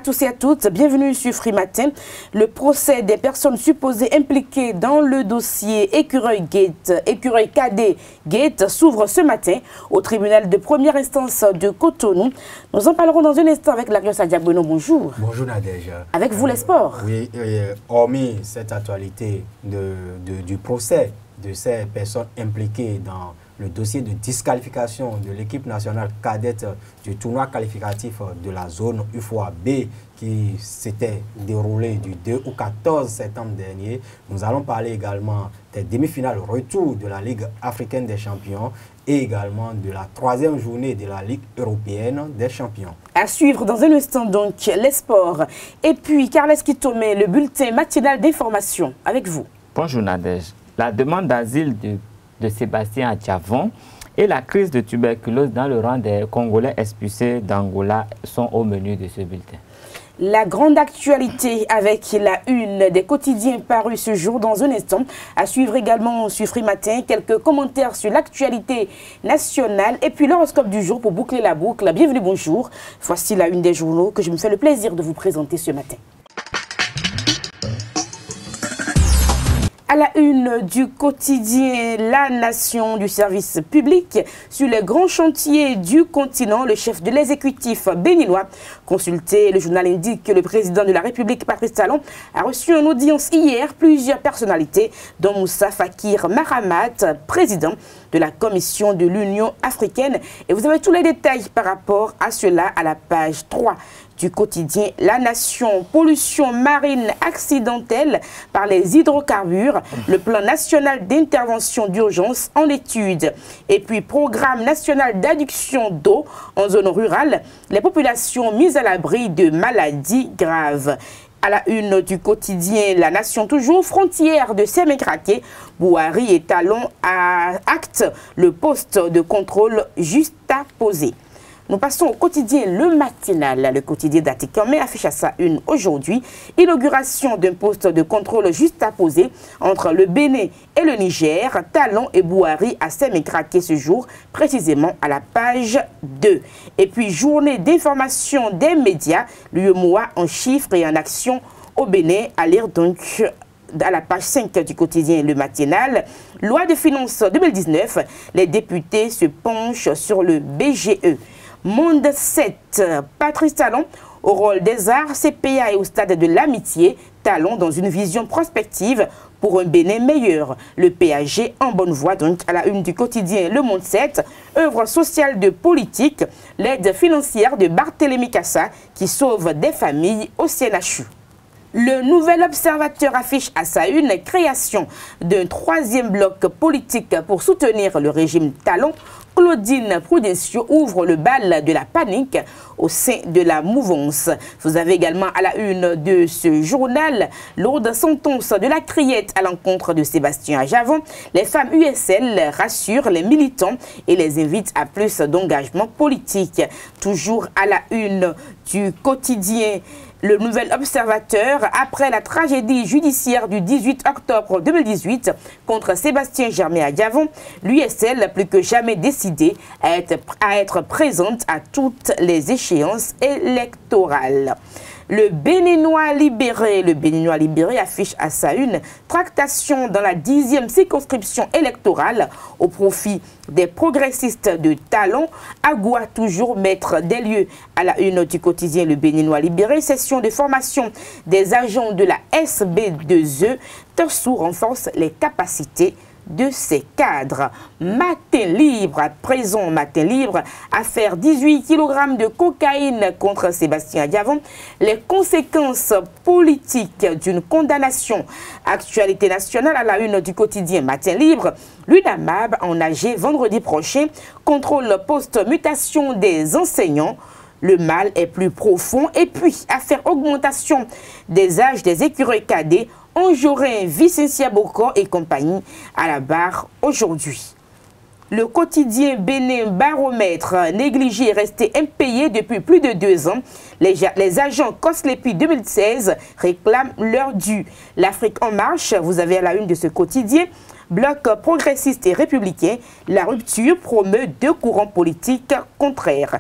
à tous et à toutes, bienvenue sur Free Matin. Le procès des personnes supposées impliquées dans le dossier Écureuil Cadet Gate s'ouvre ce matin au tribunal de première instance de Cotonou. Nous en parlerons dans un instant avec Larios Adiaboueno. Bonjour. Bonjour Nadège. Avec vous les sports. Oui, hormis cette actualité du procès de ces personnes impliquées dans le dossier de disqualification de l'équipe nationale cadette du tournoi qualificatif de la zone UFOA B qui s'était déroulé du 2 au 14 septembre dernier. Nous allons parler également des demi-finales retour de la Ligue africaine des champions et également de la troisième journée de la Ligue européenne des champions. À suivre dans un instant donc les sports. Et puis Carles Kitomé, le bulletin matinal d'information avec vous. Bonjour Nadège. La demande d'asile de Sébastien Adjavon et la crise de tuberculose dans le rang des Congolais expulsés d'Angola sont au menu de ce bulletin. La grande actualité avec la une des quotidiens parus ce jour dans un instant. À suivre également sur Free Matin, quelques commentaires sur l'actualité nationale et puis l'horoscope du jour pour boucler la boucle. Bienvenue, bonjour. Voici la une des journaux que je me fais le plaisir de vous présenter ce matin. À la une du quotidien La Nation du service public, sur les grands chantiers du continent, le chef de l'exécutif béninois consulté. Le journal indique que le président de la République, Patrice Talon, a reçu en audience hier plusieurs personnalités, dont Moussa Fakir Mahamat, président de la Commission de l'Union africaine. Et vous avez tous les détails par rapport à cela à la page 3 du quotidien La Nation. Pollution marine accidentelle par les hydrocarbures, le plan national d'intervention d'urgence en étude. Et puis programme national d'adduction d'eau en zone rurale, les populations mises à l'abri de maladies graves. À la une du quotidien La Nation toujours, frontière de Sémékraké, Bouhari et Talon acte le poste de contrôle juste à poser. Nous passons au quotidien Le Matinal. Le quotidien d'Atikamé affiche à sa une aujourd'hui inauguration d'un poste de contrôle juste à poser entre le Bénin et le Niger. Talon et Bouhari à Sémékraké ce jour, précisément à la page 2. Et puis journée d'information des médias, l'UEMOA en chiffres et en action au Bénin, à lire donc à la page 5 du quotidien Le Matinal. Loi de finances 2019, les députés se penchent sur le BGE. Monde 7, Patrice Talon au rôle des arts, CPA et au stade de l'amitié. Talon dans une vision prospective pour un Bénin meilleur. Le PAG en bonne voie donc à la une du quotidien Le Monde 7. Œuvre sociale de politique, l'aide financière de Barthélémy Cassa qui sauve des familles au CNHU. Le Nouvel Observateur affiche à sa une création d'un troisième bloc politique pour soutenir le régime Talon. Claudine Prudencio ouvre le bal de la panique au sein de la mouvance. Vous avez également à la une de ce journal lourde sentence de la criette à l'encontre de Sébastien Adjavon. Les femmes USL rassurent les militants et les invitent à plus d'engagement politique. Toujours à la une du quotidien Le Nouvel Observateur, après la tragédie judiciaire du 18 octobre 2018 contre Sébastien Germain Adjavon, l'USL plus que jamais décidé à être présente à toutes les échéances électorales. Le Béninois libéré affiche à sa une tractation dans la 10e circonscription électorale au profit des progressistes de Talon. Agoua toujours maître des lieux à la une du quotidien Le Béninois libéré. Session de formation des agents de la SB2E. Torsou renforce les capacités de ses cadres. Matin libre, à présent Matin libre, affaire 18 kg de cocaïne contre Sébastien Adjavon. Les conséquences politiques d'une condamnation. Actualité nationale à la une du quotidien Matin libre. L'UNAMAB engagé vendredi prochain. Contrôle post-mutation des enseignants. Le mal est plus profond. Et puis, affaire augmentation des âges des écureuils cadets. Anjorin, Vicencia Boko et compagnie à la barre aujourd'hui. Le quotidien Bénin Baromètre, négligé et resté impayé depuis plus de 2 ans. Les agents COSLEPI 2016 réclament leur dû. L'Afrique en marche, vous avez à la une de ce quotidien. Bloc progressiste et républicain, la rupture promeut 2 courants politiques contraires.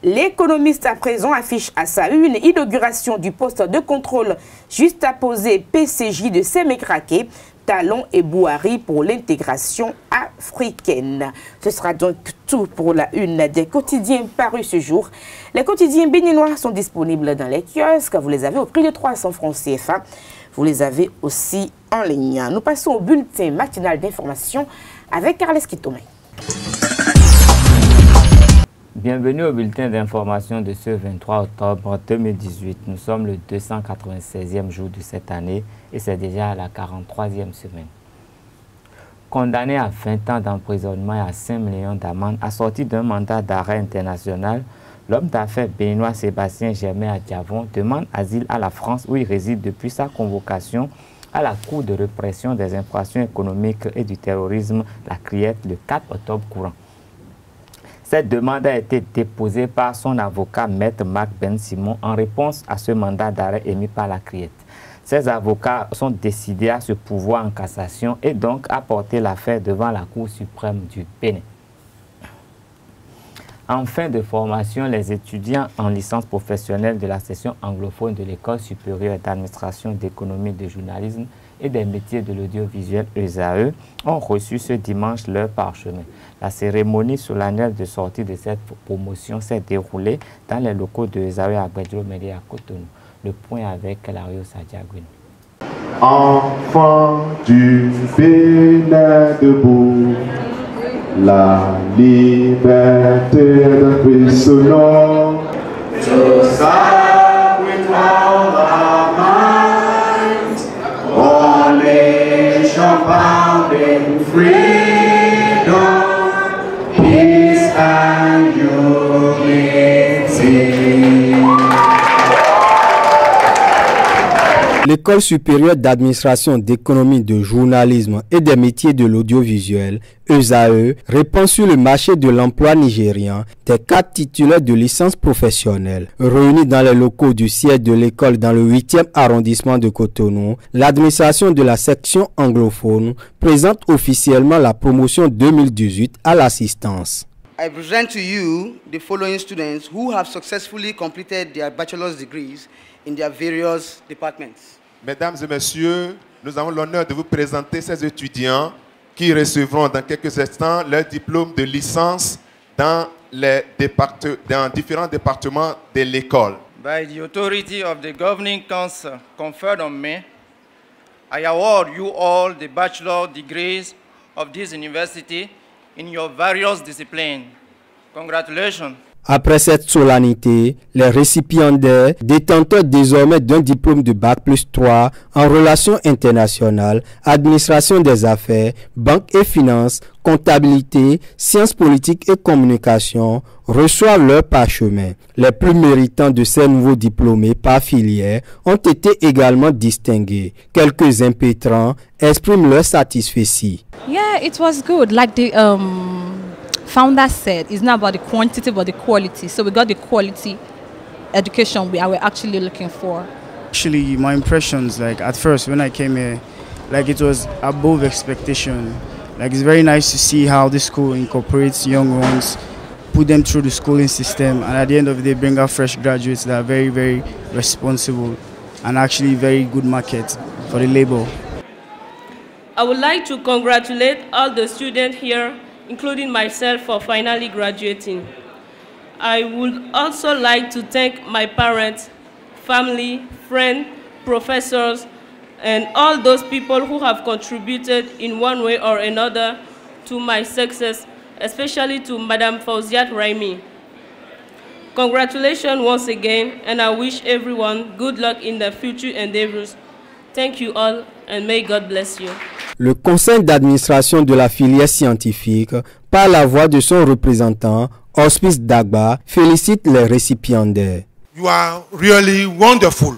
L'économiste à présent affiche à sa une inauguration du poste de contrôle juste à poser PCJ de Sémécraké, Talon et Bouhari pour l'intégration africaine. Ce sera donc tout pour la une des quotidiens parus ce jour. Les quotidiens béninois sont disponibles dans les kiosques. Vous les avez au prix de 300 francs CFA. Vous les avez aussi en ligne. Nous passons au bulletin matinal d'information avec Carles Kitomé. Bienvenue au bulletin d'information de ce 23 octobre 2018. Nous sommes le 296e jour de cette année et c'est déjà la 43e semaine. Condamné à 20 ans d'emprisonnement et à 5 millions d'amende, assorti d'un mandat d'arrêt international, l'homme d'affaires béninois Sébastien Germain Adjavon demande asile à la France où il réside depuis sa convocation à la Cour de répression des infractions économiques et du terrorisme, la Criette, le 4 octobre courant. Cette demande a été déposée par son avocat, Maître Marc Ben Simon, en réponse à ce mandat d'arrêt émis par la Criette. Ces avocats sont décidés à se pourvoir en cassation et donc à porter l'affaire devant la Cour suprême du Bénin. En fin de formation, les étudiants en licence professionnelle de la section anglophone de l'École supérieure d'administration d'économie de journalisme et des métiers de l'audiovisuel ESAE ont reçu ce dimanche leur parchemin. La cérémonie solennelle de sortie de cette promotion s'est déroulée dans les locaux de ESAE à Bedro-Médé à Cotonou. Le point avec Lario Sadiagoun. Enfant du Bénin debout, la liberté de Christ sonore. To serve with all our might, all nation bound in freedom, peace and unity. L'École supérieure d'administration d'économie de journalisme et des métiers de l'audiovisuel, ESAE, répond sur le marché de l'emploi nigérian des 4 titulaires de licence professionnelle. Réunis dans les locaux du siège de l'école dans le 8e arrondissement de Cotonou, l'administration de la section anglophone présente officiellement la promotion 2018 à l'assistance. I present to you the following students who have successfully completed their bachelor's degrees in their various departments. Mesdames et messieurs, nous avons l'honneur de vous présenter ces étudiants qui recevront dans quelques instants leur diplôme de licence dans différents départements de l'école. By the authority of the governing council conferred on me, I award you all the bachelor degrees of this university in your various disciplines. Congratulations. Après cette solennité, les récipiendaires, détenteurs désormais d'un diplôme de Bac plus 3 en relations internationales, administration des affaires, banque et finances, comptabilité, sciences politiques et communication, reçoivent leur parchemin. Les plus méritants de ces nouveaux diplômés par filière ont été également distingués. Quelques impétrants expriment leur satisfaction. Yeah, it was good. Like the founder said, it's not about the quantity but the quality. So we got the quality education we are actually looking for. Actually, my impressions, like at first when I came here, like it was above expectation. Like it's very nice to see how the school incorporates young ones, put them through the schooling system, and at the end of the day bring out fresh graduates that are very, very responsible and actually very good market for the labor. I would like to congratulate all the students here, including myself, for finally graduating. I would also like to thank my parents, family, friends, professors, and all those people who have contributed in one way or another to my success, especially to Madame Fauziat Raimi. Congratulations once again, and I wish everyone good luck in their future endeavors. Thank you all, and may God bless you. Le conseil d'administration de la filière scientifique, par la voix de son représentant, Hospice Dagba, félicite les récipiendaires. You are really wonderful,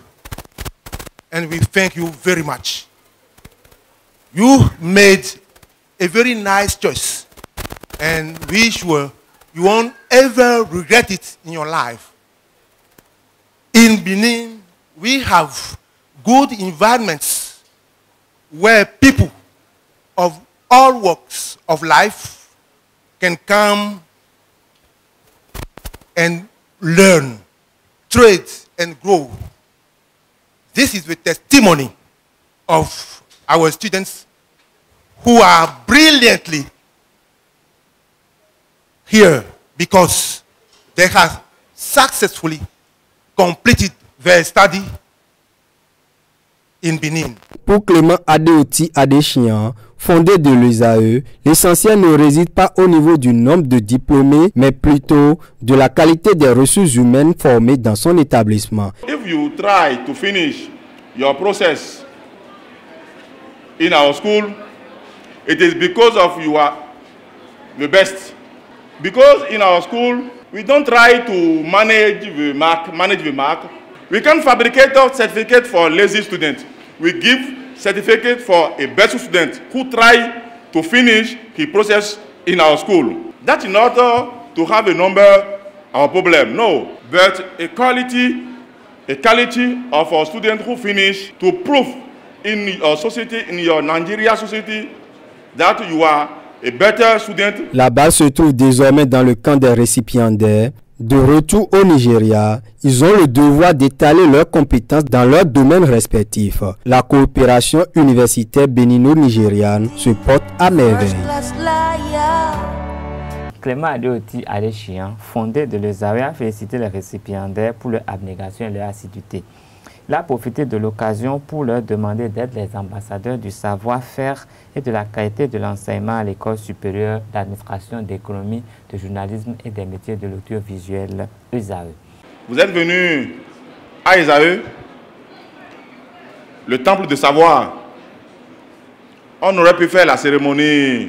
and we thank you very much. You made a very nice choice, and we sure you won't ever regret it in your life. In Benin, we have good environments where people of all walks of life can come and learn, trade, and grow. This is the testimony of our students who are brilliantly here because they have successfully completed their study in Benin. Pour Clément Adéoti Adéchian, fondé de l'USAE, l'essentiel ne réside pas au niveau du nombre de diplômés, mais plutôt de la qualité des ressources humaines formées dans son établissement. If you try to finish your process in our school, it is because of you are the best. Because in our school, we don't try to manage the mark. We can fabricate a certificate for lazy students. We give certificate for a best student who try to finish his process in our school. That's not to have a number our problem, no. But a quality of our students who finish to prove in your society, in your Nigeria society, that you are a better student. La balle se trouve désormais dans le camp des récipiendaires. De retour au Nigeria, ils ont le devoir d'étaler leurs compétences dans leurs domaines respectifs. La coopération universitaire bénino-nigériane se porte à merveille. Clément Adéoti Adéchian, fondé de l'USAE, a félicité les récipiendaires pour leur abnégation et leur assiduité. Il a profité de l'occasion pour leur demander d'être les ambassadeurs du savoir-faire et de la qualité de l'enseignement à l'École supérieure d'administration, d'économie, de journalisme et des métiers de l'audiovisuel USAE. Vous êtes venus à USAE, le temple de savoir. On aurait pu faire la cérémonie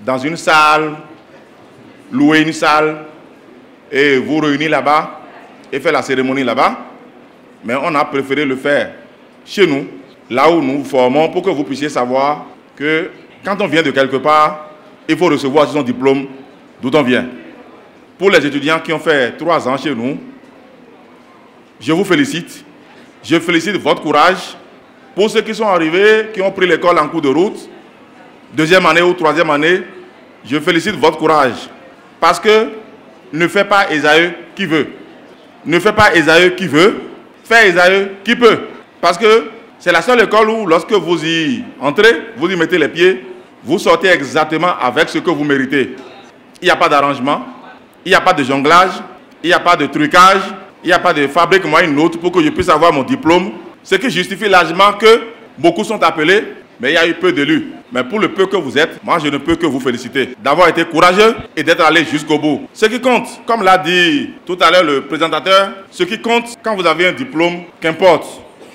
dans une salle, louer une salle et vous réunir là-bas et faire la cérémonie là-bas. Mais on a préféré le faire chez nous, là où nous formons, pour que vous puissiez savoir que quand on vient de quelque part, il faut recevoir son diplôme d'où on vient. Pour les étudiants qui ont fait 3 ans chez nous, je vous félicite. Je félicite votre courage. Pour ceux qui sont arrivés, qui ont pris l'école en cours de route, 2e année ou 3e année, je félicite votre courage. Parce que ne fait pas USAE qui veut. Ne fait pas USAE qui veut. Fait USAE qui peut. Parce que c'est la seule école où, lorsque vous y entrez, vous y mettez les pieds, vous sortez exactement avec ce que vous méritez. Il n'y a pas d'arrangement, il n'y a pas de jonglage, il n'y a pas de trucage, il n'y a pas de fabrique-moi une note pour que je puisse avoir mon diplôme. Ce qui justifie largement que beaucoup sont appelés, mais il y a eu peu d'élus. Mais pour le peu que vous êtes, moi je ne peux que vous féliciter d'avoir été courageux et d'être allé jusqu'au bout. Ce qui compte, comme l'a dit tout à l'heure le présentateur, ce qui compte quand vous avez un diplôme, qu'importe,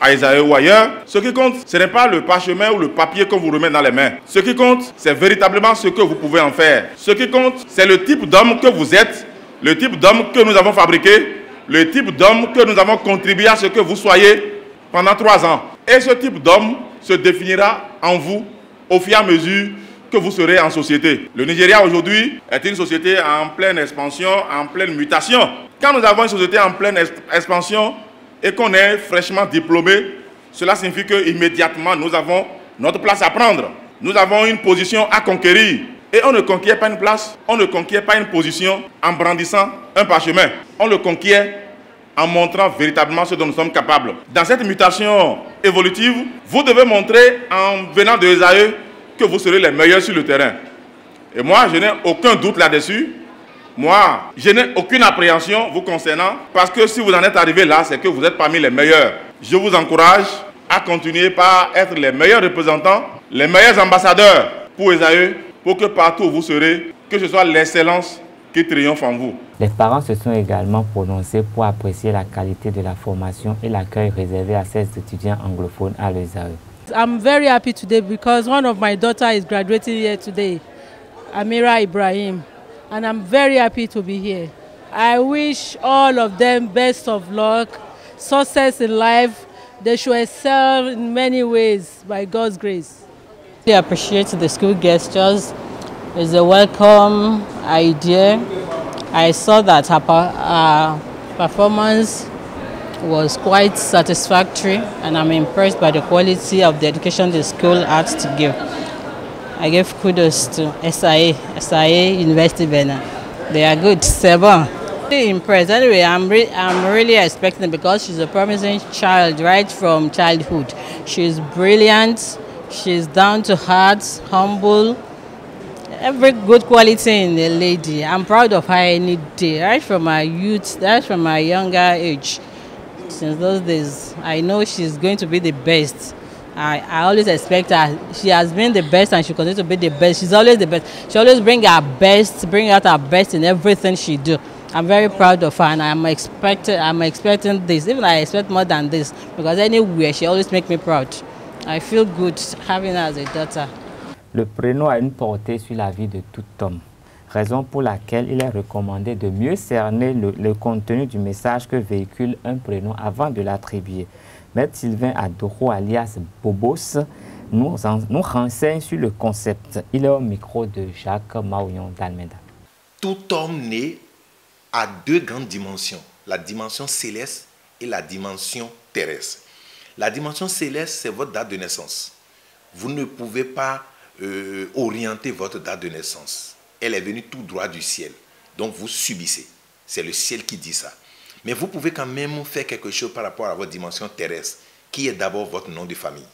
à USAE ou ailleurs, ce qui compte, ce n'est pas le parchemin ou le papier qu'on vous remet dans les mains. Ce qui compte, c'est véritablement ce que vous pouvez en faire. Ce qui compte, c'est le type d'homme que vous êtes, le type d'homme que nous avons fabriqué, le type d'homme que nous avons contribué à ce que vous soyez pendant 3 ans. Et ce type d'homme se définira en vous au fur et à mesure que vous serez en société. Le Nigeria aujourd'hui est une société en pleine expansion, en pleine mutation. Quand nous avons une société en pleine expansion et qu'on est fraîchement diplômé, cela signifie qu'immédiatement nous avons notre place à prendre. Nous avons une position à conquérir. Et on ne conquiert pas une place, on ne conquiert pas une position en brandissant un parchemin. On le conquiert en montrant véritablement ce dont nous sommes capables. Dans cette mutation évolutive, vous devez montrer en venant de USAE que vous serez les meilleurs sur le terrain. Et moi, je n'ai aucun doute là-dessus. Moi, je n'ai aucune appréhension vous concernant, parce que si vous en êtes arrivé là, c'est que vous êtes parmi les meilleurs. Je vous encourage à continuer par être les meilleurs représentants, les meilleurs ambassadeurs pour USAE, pour que partout où vous serez, que ce soit l'excellence qui triomphe en vous. Les parents se sont également prononcés pour apprécier la qualité de la formation et l'accueil réservé à ces étudiants anglophones à l'USAE. I'm very happy today because one of my daughters is graduating here today, Amira Ibrahim, and I'm very happy to be here. I wish all of them best of luck, success in life. They should excel in many ways by God's grace. I appreciate the school gestures. It's a welcome idea. I saw that her performance was quite satisfactory, and I'm impressed by the quality of the education the school had to give. I give kudos to SIA University Benin. They are good. C'est bon. Impressed. Anyway, I'm really expecting because she's a promising child right from childhood. She's brilliant. She's down to earth, humble. Every good quality in a lady. I'm proud of her any day, right from my youth, right from my younger age. Since those days, I know she's going to be the best. I always expect her. She has been the best and she continues to be the best. She's always the best. She always bring out her best in everything she do. I'm very proud of her and I'm expecting this. Even I expect more than this because anywhere she always makes me proud. I feel good having her as a daughter. Le prénom a une portée sur la vie de tout homme, raison pour laquelle il est recommandé de mieux cerner le contenu du message que véhicule un prénom avant de l'attribuer. Maître Sylvain Adoro, alias Bobos, nous renseigne sur le concept. Il est au micro de Jacques Maouillon d'Almeida. Tout homme né a deux grandes dimensions, la dimension céleste et la dimension terrestre. La dimension céleste, c'est votre date de naissance. Vous ne pouvez pas orienter votre date de naissance. Elle est venue tout droit du ciel. Donc vous subissez. C'est le ciel qui dit ça. Mais vous pouvez quand même faire quelque chose par rapport à votre dimension terrestre, qui est d'abord votre nom de famille.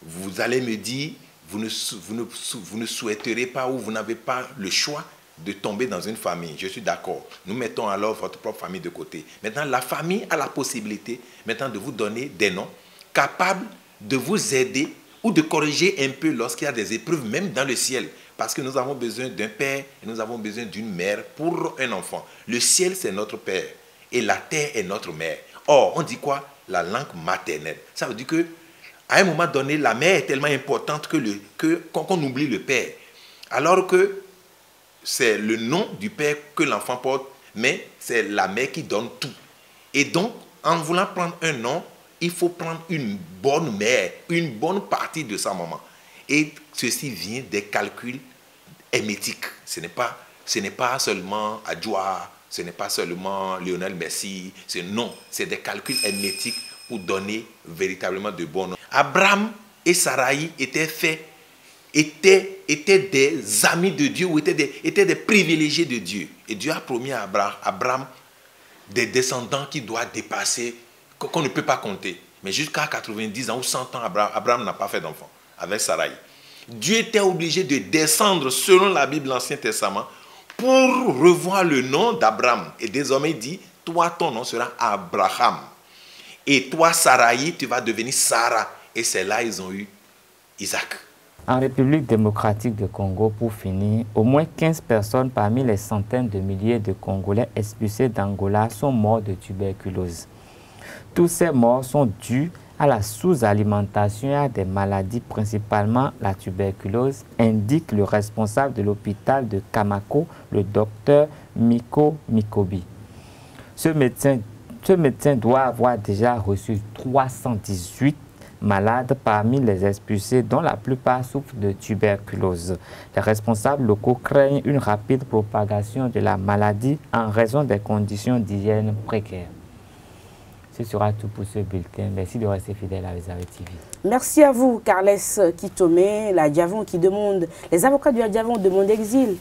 Vous allez me dire, vous ne souhaiterez pas ou vous n'avez pas le choix de tomber dans une famille. Je suis d'accord. Nous mettons alors votre propre famille de côté. Maintenant, la famille a la possibilité maintenant de vous donner des noms capables de vous aider ou de corriger un peu lorsqu'il y a des épreuves, même dans le ciel. Parce que nous avons besoin d'un père et nous avons besoin d'une mère pour un enfant. Le ciel, c'est notre père et la terre est notre mère. Or, on dit quoi? La langue maternelle. Ça veut dire que à un moment donné, la mère est tellement importante qu'on oublie le père. Alors que c'est le nom du père que l'enfant porte, mais c'est la mère qui donne tout. Et donc, en voulant prendre un nom, il faut prendre une bonne mère, une bonne partie de sa maman. Et ceci vient des calculs hémétiques. Ce n'est pas seulement Adjoa, ce n'est pas seulement Lionel Messi. Non, c'est des calculs hémétiques pour donner véritablement de bons noms. Abraham et Sarai étaient des amis de Dieu ou étaient des privilégiés de Dieu. Et Dieu a promis à Abraham des descendants qui doivent dépasser, qu'on ne peut pas compter. Mais jusqu'à 90 ans ou 100 ans, Abraham n'a pas fait d'enfant avec Sarai. Dieu était obligé de descendre selon la Bible, l'Ancien Testament, pour revoir le nom d'Abraham. Et désormais, il dit, toi, ton nom sera Abraham. Et toi, Sarai, tu vas devenir Sarah. Et c'est là qu'ils ont eu Isaac. En République démocratique du Congo, pour finir, au moins 15 personnes parmi les centaines de milliers de Congolais expulsés d'Angola sont morts de tuberculose. Tous ces morts sont dus à la sous-alimentation et à des maladies, principalement la tuberculose, indique le responsable de l'hôpital de Kamako, le docteur Miko Mikobi. Ce médecin doit avoir déjà reçu 318 malades parmi les expulsés, dont la plupart souffrent de tuberculose. Les responsables locaux craignent une rapide propagation de la maladie en raison des conditions d'hygiène précaires. Ce sera tout pour ce bulletin. Merci de rester fidèle à Réserve TV. Merci à vous, Carles Kitome, la Diavon qui demande, les avocats du Diavon demandent exil,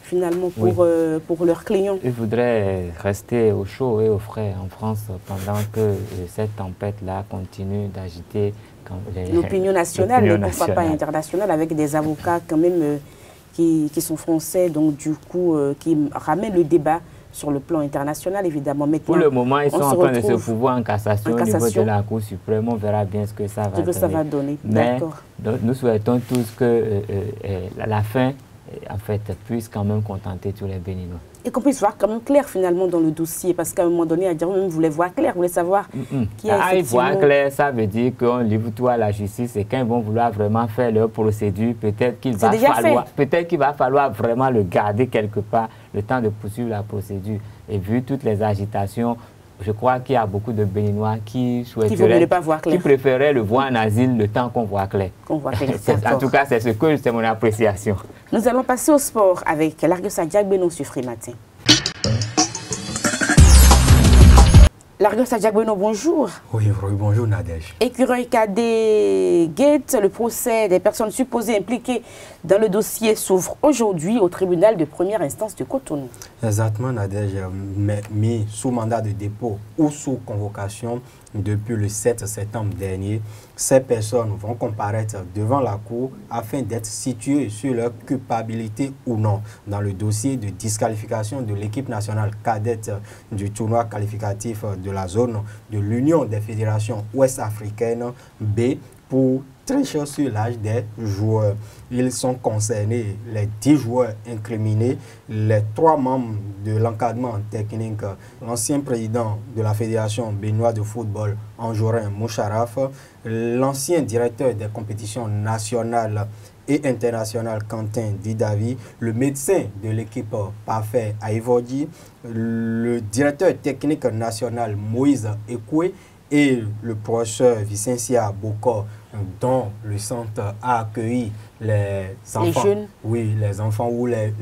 finalement, pour leurs clients. Ils voudraient rester au chaud et au frais en France pendant que cette tempête-là continue d'agiter l'opinion nationale, mais pourquoi pas internationale, avec des avocats quand même qui sont français, donc du coup, qui ramènent le débat sur le plan international, évidemment. Maintenant, pour le moment, ils sont en train de se pouvoir en cassation au niveau de la Cour suprême. On verra bien ce que ça va donner. Mais nous souhaitons tous que la fin, en fait, puisse quand même contenter tous les Béninois. Et qu'on puisse voir quand même clair finalement dans le dossier, parce qu'à un moment donné, même voulait voir clair, voulait savoir qui a effectivement... voir clair, ça veut dire qu'on livre tout à la justice et quand ils vont vouloir vraiment faire leur procédure, peut-être qu'il va falloir vraiment le garder quelque part, le temps de poursuivre la procédure. Et vu toutes les agitations, je crois qu'il y a beaucoup de Béninois qui souhaiteraient, qui préféraient le voir en asile le temps qu'on voit clair. En tout cas, c'est mon appréciation. Nous allons passer au sport avec Larguesa Diagbeno sur Free Matin. Largos Adjagweno, bonjour. Oui, bonjour Nadège. Écureuil Cadet Gate, le procès des personnes supposées impliquées dans le dossier s'ouvre aujourd'hui au tribunal de première instance de Cotonou. Exactement Nadège, mis sous mandat de dépôt ou sous convocation depuis le 7 septembre dernier. Ces personnes vont comparaître devant la cour afin d'être situées sur leur culpabilité ou non dans le dossier de disqualification de l'équipe nationale cadette du tournoi qualificatif de la zone de l'Union des fédérations ouest-africaines B pour tricher sur l'âge des joueurs. Ils sont concernés, les 10 joueurs incriminés, les 3 membres de l'encadrement technique, l'ancien président de la Fédération béninoise de football, Anjorin Moucharaf, l'ancien directeur des compétitions nationales et internationales, Quentin Didavi, le médecin de l'équipe Parfait Aïvodji, le directeur technique national Moïse Ekoué et le professeur Vicencia Boko, dont le centre a accueilli les enfants, les enfants ou les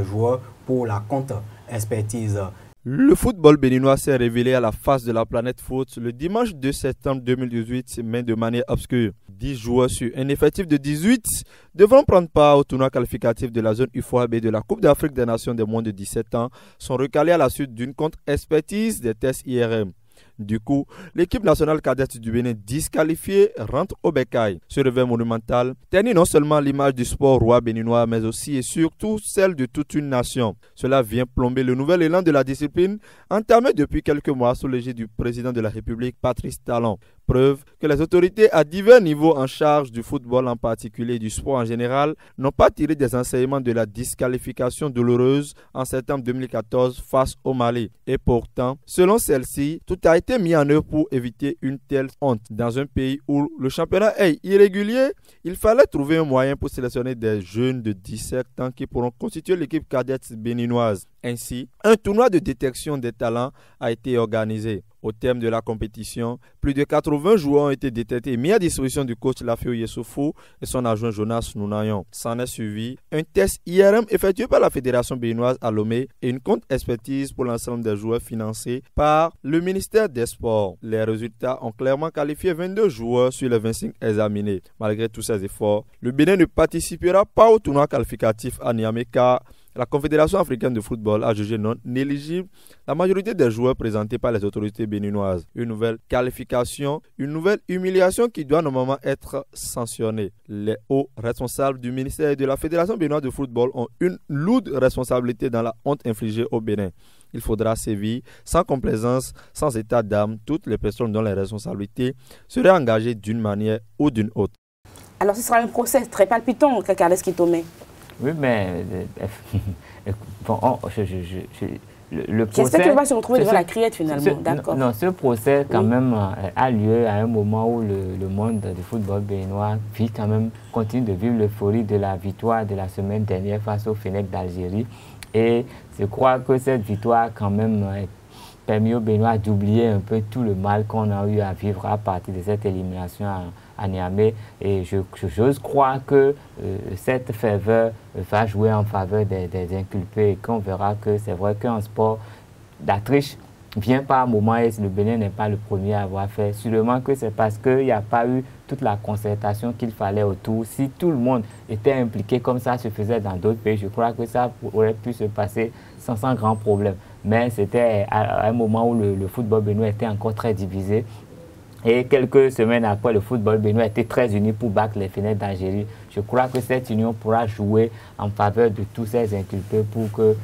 joueurs pour la contre-expertise. Le football béninois s'est révélé à la face de la planète foot le dimanche 2 septembre 2018, mais de manière obscure. 10 joueurs sur un effectif de 18 devront prendre part au tournoi qualificatif de la zone UFOA-B de la Coupe d'Afrique des Nations des moins de 17 ans sont recalés à la suite d'une contre-expertise des tests IRM. Du coup, l'équipe nationale cadette du Bénin disqualifiée rentre au bécail. Ce réveil monumental ternit non seulement l'image du sport roi béninois, mais aussi et surtout celle de toute une nation. Cela vient plomber le nouvel élan de la discipline entamé depuis quelques mois sous l'égide du président de la République, Patrice Talon. Preuve que les autorités à divers niveaux en charge du football en particulier et du sport en général n'ont pas tiré des enseignements de la disqualification douloureuse en septembre 2014 face au Mali. Et pourtant, selon celle-ci, tout a été mis en œuvre pour éviter une telle honte. Dans un pays où le championnat est irrégulier, il fallait trouver un moyen pour sélectionner des jeunes de 17 ans qui pourront constituer l'équipe cadette béninoise. Ainsi, un tournoi de détection des talents a été organisé. Au terme de la compétition, plus de 80 joueurs ont été détectés et mis à disposition du coach Lafio Yessoufou et son adjoint Jonas Nounayon. S'en est suivi un test IRM effectué par la Fédération béninoise à Lomé et une contre-expertise pour l'ensemble des joueurs financés par le ministère des Sports. Les résultats ont clairement qualifié 22 joueurs sur les 25 examinés. Malgré tous ces efforts, le Bénin ne participera pas au tournoi qualificatif à Niamey car la Confédération africaine de football a jugé non éligible la majorité des joueurs présentés par les autorités béninoises. Une nouvelle qualification, une nouvelle humiliation qui doit normalement être sanctionnée. Les hauts responsables du ministère et de la Fédération béninoise de football ont une lourde responsabilité dans la honte infligée au Bénin. Il faudra sévir sans complaisance, sans état d'âme, toutes les personnes dont les responsabilités seraient engagées d'une manière ou d'une autre. Alors ce sera un procès très palpitant, Kakales Kitome. Oui, mais bon, le procès... J'espère qu'il va se retrouver devant la criette finalement, d'accord. Non, ce procès quand même a lieu à un moment où le monde du football béninois vit quand même, continue de vivre l'euphorie de la victoire de la semaine dernière face au Fennec d'Algérie. Et je crois que cette victoire quand même permis aux Béninois d'oublier un peu tout le mal qu'on a eu à vivre à partir de cette élimination à Niamey. Et j'ose croire que cette ferveur va jouer en faveur des inculpés et qu'on verra que c'est vrai qu'en sport, la triche vient par moment et le Bénin n'est pas le premier à avoir fait. Sûrement que c'est parce qu'il n'y a pas eu toute la concertation qu'il fallait autour. Si tout le monde était impliqué comme ça se faisait dans d'autres pays, je crois que ça aurait pu se passer sans grand problème. Mais c'était à un moment où le football béninois était encore très divisé. Et quelques semaines après, le football béninois était très uni pour battre les Fennecs d'Algérie. Je crois que cette union pourra jouer en faveur de tous ces inculpés pour que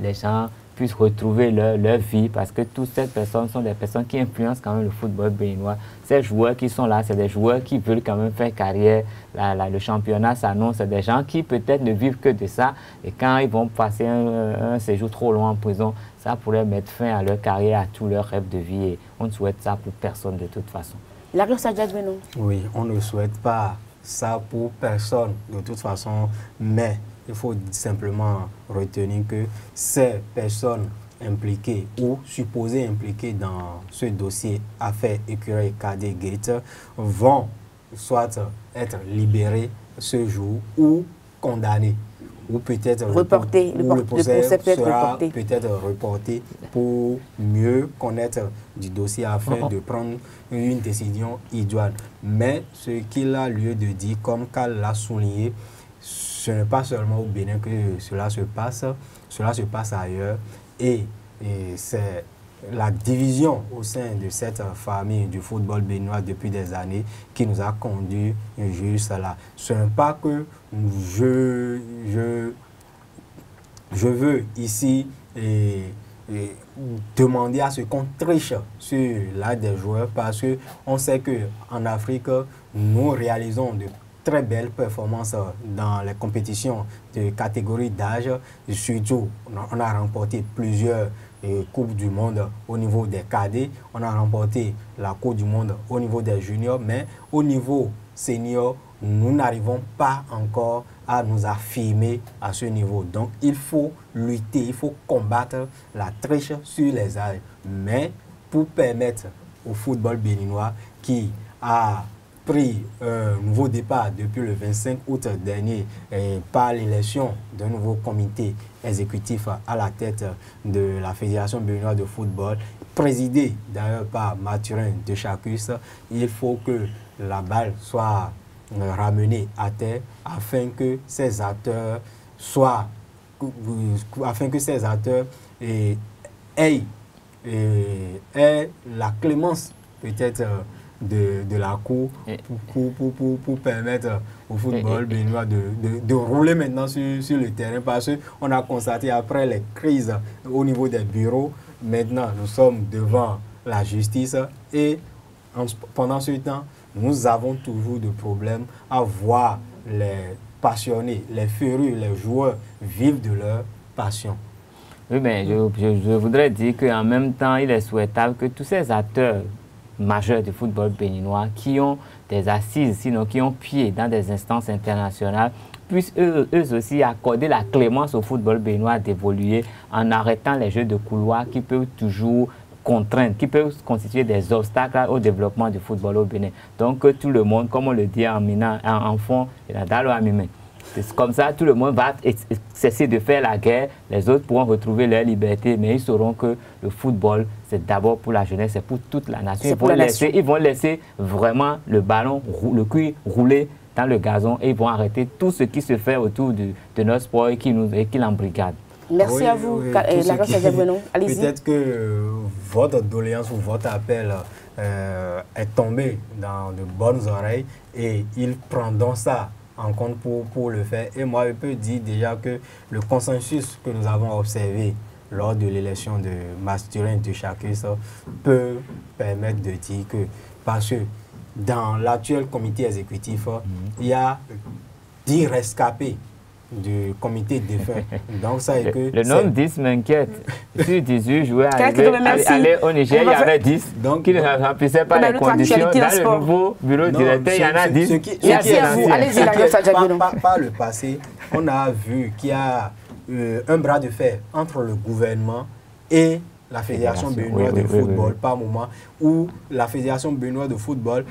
les gens puissent retrouver leur vie, parce que toutes ces personnes sont des personnes qui influencent quand même le football béninois. Ces joueurs qui sont là, c'est des joueurs qui veulent quand même faire carrière. Le championnat s'annonce, c'est des gens qui peut-être ne vivent que de ça, et quand ils vont passer un séjour trop long en prison, ça pourrait mettre fin à leur carrière, à tous leurs rêves de vie, et on ne souhaite ça pour personne de toute façon. La gloire Adjagweno. Oui, on ne souhaite pas ça pour personne de toute façon, mais il faut simplement retenir que ces personnes impliquées ou supposées impliquées dans ce dossier affaire Écureuil Cadet Gate vont soit être libérées ce jour ou condamnées ou peut-être reporté, le procès sera reporté. peut-être reporté pour mieux connaître du dossier afin de prendre une décision idoine. Mais ce qu'il a lieu de dire, comme Karl l'a souligné, ce n'est pas seulement au Bénin que cela se passe ailleurs, et c'est la division au sein de cette famille du football béninois depuis des années qui nous a conduit jusqu'à là. Ce n'est pas que je veux ici demander à ce qu'on triche sur l'âge des joueurs, parce qu'on sait qu'en Afrique, nous réalisons de très belles performances dans les compétitions de catégorie d'âge. Surtout, on a remporté plusieurs Coupes du Monde au niveau des cadets. On a remporté la Coupe du Monde au niveau des juniors, mais au niveau senior, nous n'arrivons pas encore à nous affirmer à ce niveau. Donc, il faut lutter, il faut combattre la triche sur les âges. Mais pour permettre au football béninois qui a pris un nouveau départ depuis le 25 août dernier par l'élection d'un nouveau comité exécutif à la tête de la Fédération béninoise de football, présidé d'ailleurs par Mathurin de Chacus, il faut que la balle soit ramenée à terre afin que ces acteurs aient la clémence peut-être de la Cour pour permettre au football béninois de rouler maintenant sur le terrain, parce qu'on a constaté après les crises au niveau des bureaux, maintenant nous sommes devant la justice et pendant ce temps, nous avons toujours des problèmes à voir les passionnés, les férus, les joueurs vivre de leur passion. Oui, mais je voudrais dire qu'en même temps, il est souhaitable que tous ces acteurs majeurs du football béninois qui ont des assises, sinon qui ont pied dans des instances internationales, puissent eux aussi accorder la clémence au football béninois d'évoluer en arrêtant les jeux de couloir qui peuvent toujours contraindre, qui peuvent constituer des obstacles au développement du football au Bénin. Donc que tout le monde, comme on le dit en fond, c'est comme ça, tout le monde va cesser de faire la guerre, les autres pourront retrouver leur liberté, mais ils sauront que le football, c'est d'abord pour la jeunesse, c'est pour toute la nation. Ils vont laisser vraiment le ballon, le cuir rouler dans le gazon, et ils vont arrêter tout ce qui se fait autour de notre sport et qui l'embrigade. Merci à vous, allez-y. Peut-être que votre doléance ou votre appel est tombé dans de bonnes oreilles et ils prendront ça en compte pour le faire. Et moi, je peux dire déjà que le consensus que nous avons observé lors de l'élection de Mathurin de Chacus peut permettre de dire que, parce que dans l'actuel comité exécutif, il y a 10 rescapés du comité défunt. Donc ça est que le nombre 10 m'inquiète. Sur 18 joueurs aller au Niger, il y avait 10 donc, qui ne remplissaient pas les conditions. Dans le nouveau bureau directeur, il y en a 10. Merci à vous. Allez-y, par le passé, on a vu qu'il y a un bras de fer entre le gouvernement et la Fédération béninoise de football, par moment, où la Fédération béninoise de football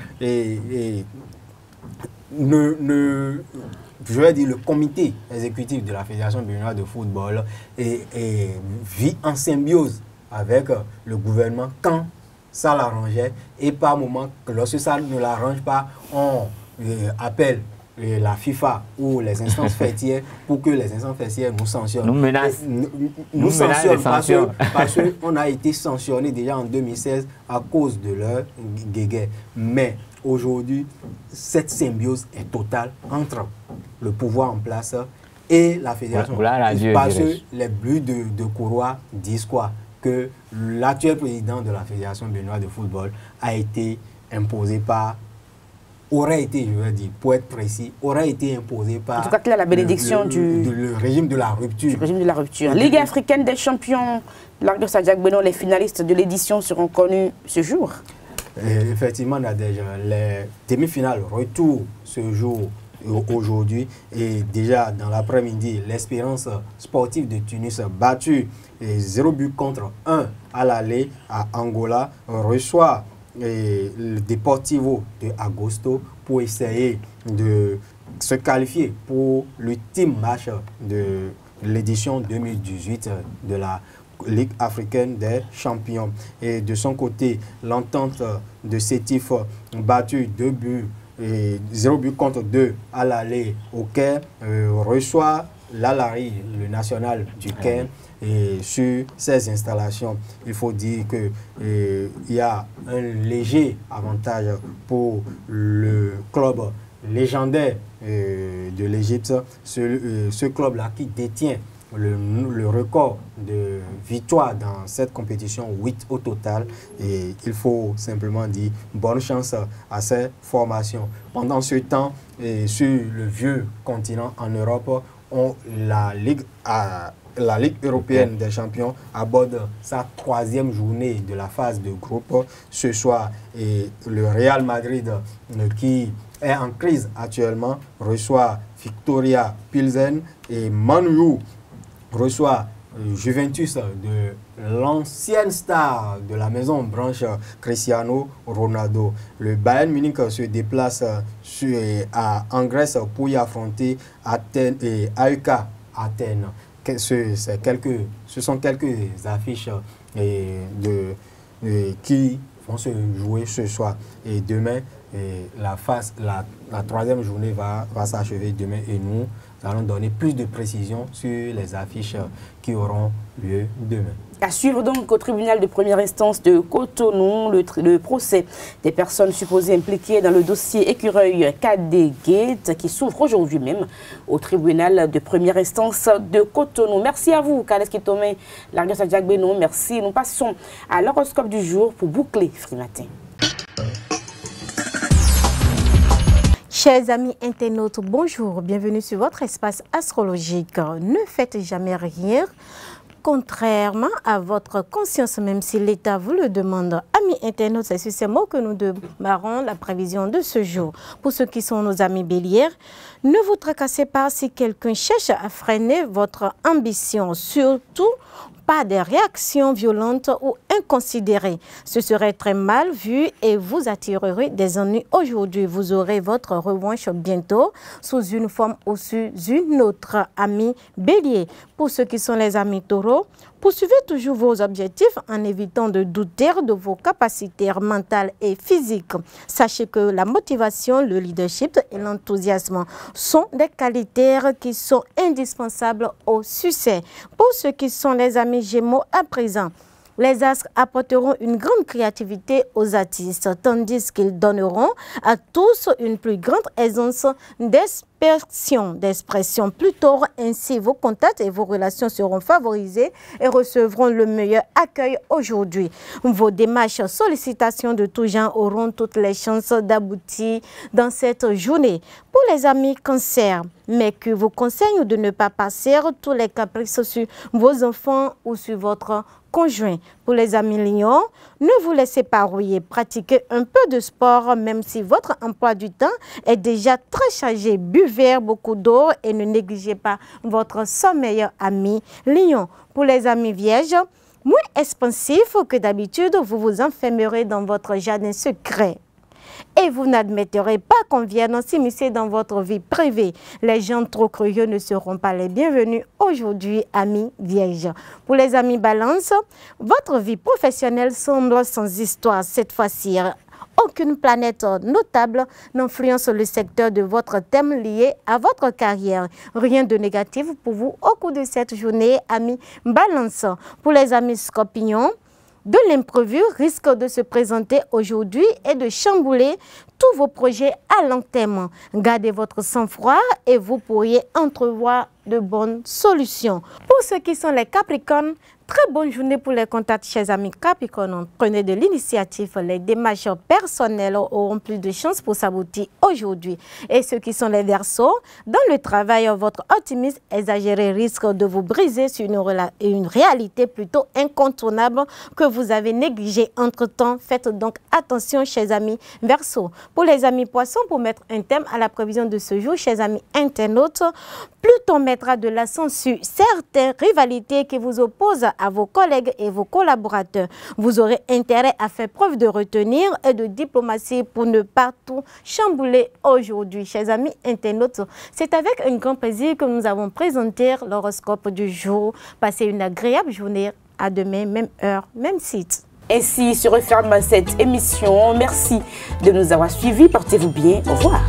je vais dire, le comité exécutif de la Fédération béninoise de football vit en symbiose avec le gouvernement quand ça l'arrangeait, et par moment, lorsque ça ne l'arrange pas, on appelle la FIFA ou les instances fêtières pour que les instances fêtières nous sanctionnent. Nous menacent. Nous sanctionnent parce qu'on a été sanctionné déjà en 2016 à cause de leur guéguerre. Mais aujourd'hui, cette symbiose est totale entre le pouvoir en place et la fédération. Parce que les Bleus de Kouroua disent quoi? Que l'actuel président de la Fédération béninoise de football a été imposé par, aurait été, je veux dire, pour être précis, aurait été imposé par, en tout cas, là, la bénédiction le régime de la rupture. Le régime de la rupture. Ligue africaine des champions, l'Arc Sadiak Beno, les finalistes de l'édition seront connus ce jour. Effectivement, Nadège, les demi-finales retour ce jour aujourd'hui, et déjà dans l'après-midi, l'Espérance sportive de Tunis, battue 0 but contre 1 à l'aller à Angola, reçoit le Deportivo de Agosto pour essayer de se qualifier pour l'ultime match de l'édition 2018 de la Ligue africaine des champions. Et de son côté, l'entente de Sétif, battu 0 but contre 2 à l'aller au Caire, reçoit l'Alari, le national du Caire. Et sur ces installations, il faut dire qu'il y a un léger avantage pour le club légendaire de l'Égypte, ce club-là qui détient le record de victoires dans cette compétition, 8 au total. Et il faut simplement dire bonne chance à ces formations. Pendant ce temps, sur le vieux continent en Europe, la Ligue européenne des champions aborde sa 3e journée de la phase de groupe. Ce soir, le Real Madrid, qui est en crise actuellement, reçoit Victoria Pilsen, et Man U reçoit Juventus de l'ancienne star de la maison blanche Cristiano Ronaldo. Le Bayern Munich se déplace en Grèce pour y affronter Athènes et AEK Athènes. Ce sont quelques affiches qui vont se jouer ce soir. Et demain, la 3e journée va s'achever demain, et nous allons donner plus de précisions sur les affiches qui auront lieu demain. À suivre donc au tribunal de première instance de Cotonou le procès des personnes supposées impliquées dans le dossier Écureuil Kadegate qui s'ouvre aujourd'hui même au tribunal de première instance de Cotonou. Merci à vous, Kales Kitome, Larga Sadiak Beno, merci. Nous passons à l'horoscope du jour pour boucler Frimatin. Chers amis internautes, bonjour, bienvenue sur votre espace astrologique. Ne faites jamais rien contrairement à votre conscience, même si l'État vous le demande. Amis internautes, c'est sur ces mots que nous démarrons la prévision de ce jour. Pour ceux qui sont nos amis béliers, ne vous tracassez pas si quelqu'un cherche à freiner votre ambition, surtout pas des réactions violentes ou inconsidérées. Ce serait très mal vu et vous attirerez des ennuis aujourd'hui. Vous aurez votre revanche bientôt sous une forme ou sous une autre. Amis bélier, pour ceux qui sont les amis taureaux, poursuivez toujours vos objectifs en évitant de douter de vos capacités mentales et physiques. Sachez que la motivation, le leadership et l'enthousiasme sont des qualités qui sont indispensables au succès. Pour ceux qui sont les amis gémeaux à présent, les astres apporteront une grande créativité aux artistes, tandis qu'ils donneront à tous une plus grande aisance d'expression. Plutôt ainsi, vos contacts et vos relations seront favorisés et recevront le meilleur accueil aujourd'hui. Vos démarches, sollicitations de tout genre auront toutes les chances d'aboutir dans cette journée. Pour les amis cancer, mais que vous conseille de ne pas passer tous les caprices sur vos enfants ou sur votre conjoint. Pour les amis lions, ne vous laissez pas rouiller. Pratiquez un peu de sport, même si votre emploi du temps est déjà très chargé. Buvez beaucoup d'eau et ne négligez pas votre sommeil, ami lion. Pour les amis vierges, moins expansif que d'habitude, vous vous enfermerez dans votre jardin secret. Et vous n'admettrez pas qu'on vienne s'immiscer dans votre vie privée. Les gens trop curieux ne seront pas les bienvenus aujourd'hui, amis vierges. Pour les amis balance, votre vie professionnelle semble sans histoire cette fois-ci. Aucune planète notable n'influence le secteur de votre thème lié à votre carrière. Rien de négatif pour vous au cours de cette journée, amis balance. Pour les amis scorpions, de l'imprévu risque de se présenter aujourd'hui et de chambouler tous vos projets à long terme. Gardez votre sang-froid et vous pourriez entrevoir de bonnes solutions. Pour ceux qui sont les Capricornes, très bonne journée pour les contacts, chers amis Capricornes. Prenez de l'initiative, les démarches personnelles auront plus de chances pour s'aboutir aujourd'hui. Et ceux qui sont les Verseaux, dans le travail, votre optimisme exagéré risque de vous briser sur une réalité plutôt incontournable que vous avez négligée entre-temps. Faites donc attention, chers amis Verseaux. Pour les amis poissons, pour mettre un thème à la prévision de ce jour, chers amis internautes, Pluton mettra de l'accent sur certaines rivalités qui vous opposent à vos collègues et vos collaborateurs. Vous aurez intérêt à faire preuve de retenir et de diplomatie pour ne pas tout chambouler aujourd'hui. Chers amis internautes, c'est avec un grand plaisir que nous avons présenté l'horoscope du jour. Passez une agréable journée. À demain, même heure, même site. Ainsi se referme cette émission. Merci de nous avoir suivis. Portez-vous bien. Au revoir.